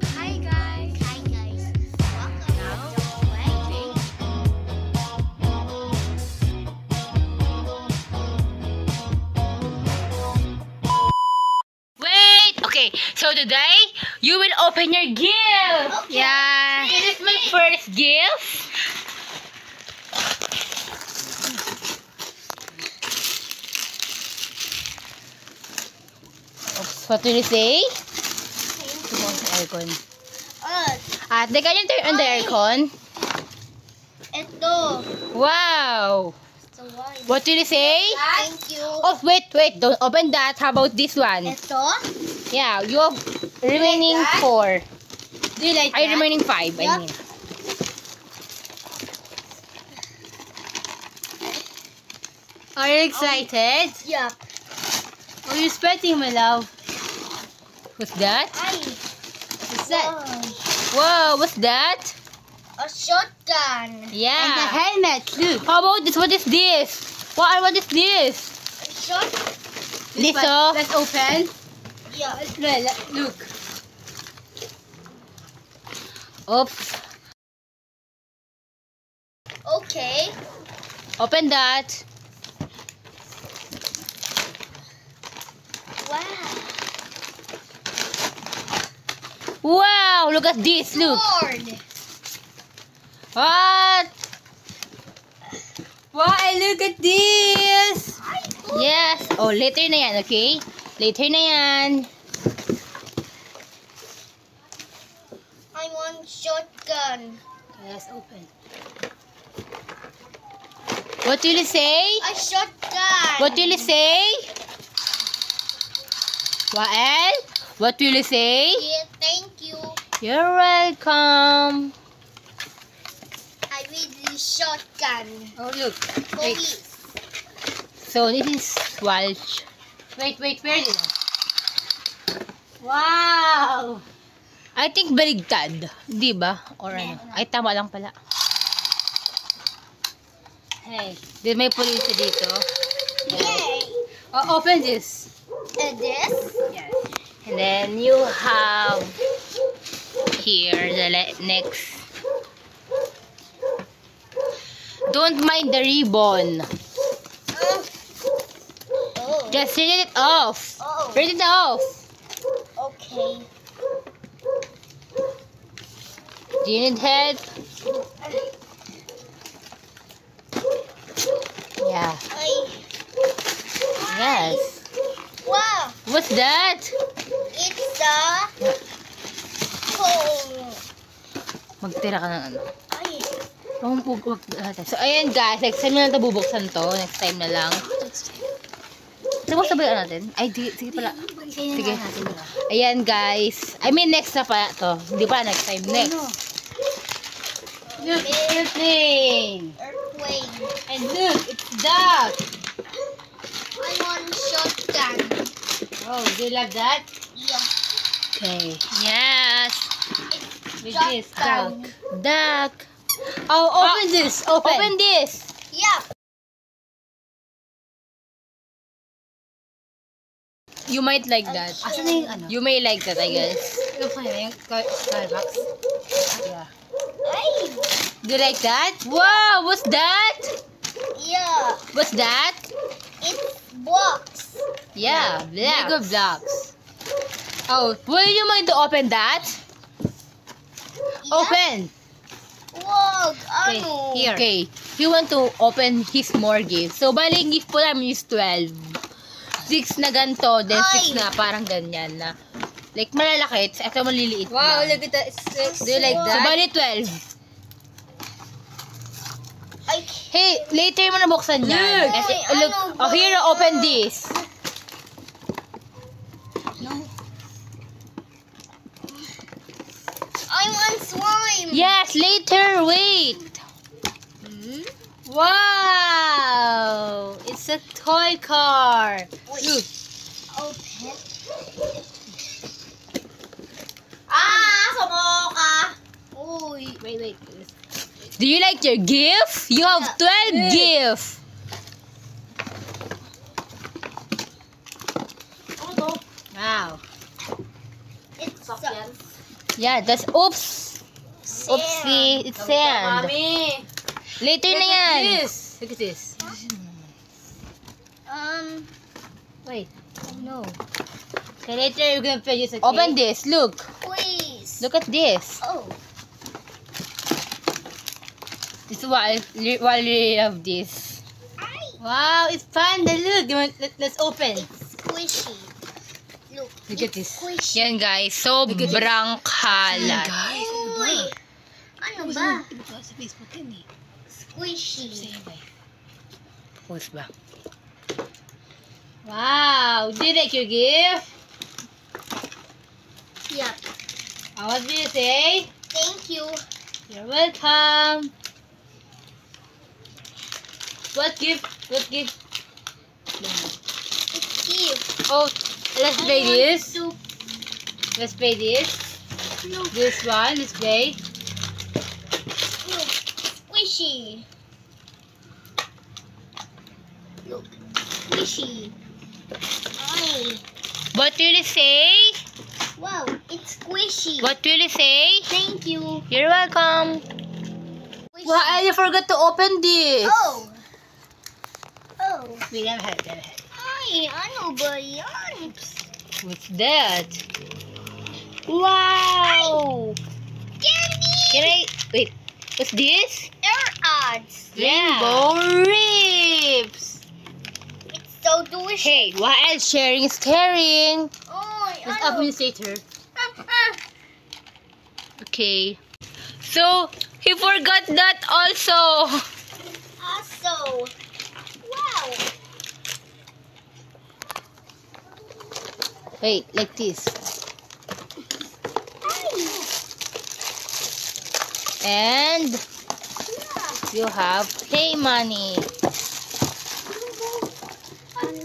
Hi guys. Hi guys. Welcome now to playing. Wait! Okay, so today, you will open your gift! Okay. Yeah. This is my first gift. Oops, what will you say? Turn on the aircon. They can you turn on the aircon? Ito. Wow! So why? What will you say? Thank you. Oh, wait, don't open that. How about this one? Ito. Yeah, you have remaining that? 4. Do you like Ay, remaining 5, I Yup. mean. Are you excited? Yup. Are you sweating, my love? What's that? Ay. What's that? Whoa, what's that? A shotgun. Yeah. And a helmet. Look. How about this? What is this? What is this? A shot. This, oh. Let's open. Yeah. Look. Oops. Okay. Open that. Wow. Wow, look at this. Look. Sword. What? Wow, look at this. Yes. Oh, later na yan, okay? Later na yan. I want shotgun. Yes, open. What will you say? A shotgun. What will you say? Wael? What will you say? Yeah, thank you. You're welcome. I will the shotgun. Oh, look. Police. So, this is Walsh. Wait, where is it? Wow. I think baligtad. Di ba? Or ano? Ay, tama lang pala. Hey, di may police dito. Yay. Oh, open this. And this? Yes. And then you have here the next. Don't mind the ribbon. Oh. Just turn it off. Oh. Turn it off. Okay. Do you need help? Yeah. Yes. Wow. What's that? It's a hole. Magtira ka ng ano. Ay. So, ayan guys. Next time na lang ito bubuksan to. Next time na lang. Sige, sabayan natin. Ay, sige pala. Sige. Ayan guys. I mean, next na pala to. Hindi pa, next time. Next. Look, airplane. Earthquake. And look, it's duck. I want shotgun. Oh, do you love that? Yeah. Okay. Yes. With this, duck. Shotgun. Duck. Oh, open this. Open this. Yeah. You might like that. Asan na yung ano? You may like that, I guess. Yung kaya yung Starbucks? Yeah. Ay. Do you like that? Wow, what's that? Yeah. What's that? It's blocks. Yeah, blocks. Lego blocks. Oh, will you mind to open that? Yeah. Open. Wag. Okay, Ano? here. Okay, we want to open his more gifts. So, bali, yung gift po namin is 12. 6 na ganito, then 6 Ay. na parang ganyan na. Like, malalaki. Ito maliliit Wow, lang. look at that. Do you like that? So, bali 12. Ay. Hey, later mo na buksan yan. Look. Kasi, Ay, look, ano oh, ba here, yan? open this. I want slime. Yes, later, wait. Wow! It's a toy car. Wait. Look. Open. Sumoka. Uy. Wait. Do you like your gift? You have 12 gifts. Ano to? Wow. It's Sakyan. Yeah, that's oops. Oopsie, it's sand. Mommy. Later na yan. Look at this. Wait. No. Okay, later you're gonna play this. Okay? Open this. Look. Please. Look at this. Oh. This is why I really love this. Wow, it's fun. Look, let's open. It's squishy. Look. Look at this. Squishy. Yan guys, sobrang kalat. Uy. Ano ba? Sa Facebook yan eh. Squishy. Post ba? Wow, do you like your gift? Yup. What do you say? Thank you. You're welcome. What gift? What gift? It's cute. Oh, let's play I want this. to- Let's play this. Look. This one, let's play. Look. Squishy. Look. Squishy. Ay. What will you say? Wow. It's squishy. What will you say? Thank you. You're welcome. Squishy. Why you forgot to open this? Oh. Oh. Wait, I've had it. Ay, ano ba yan? What's that? Wow! Candy! Can I wait? What's this? Air ads. Rainbow ribs. It's so delicious. Hey, while sharing is caring. Ay, Let's ano? open this later. Okay. So he forgot that also. Also. Wow. Wait, like this. Ay. And Yeah. you have play money. Ano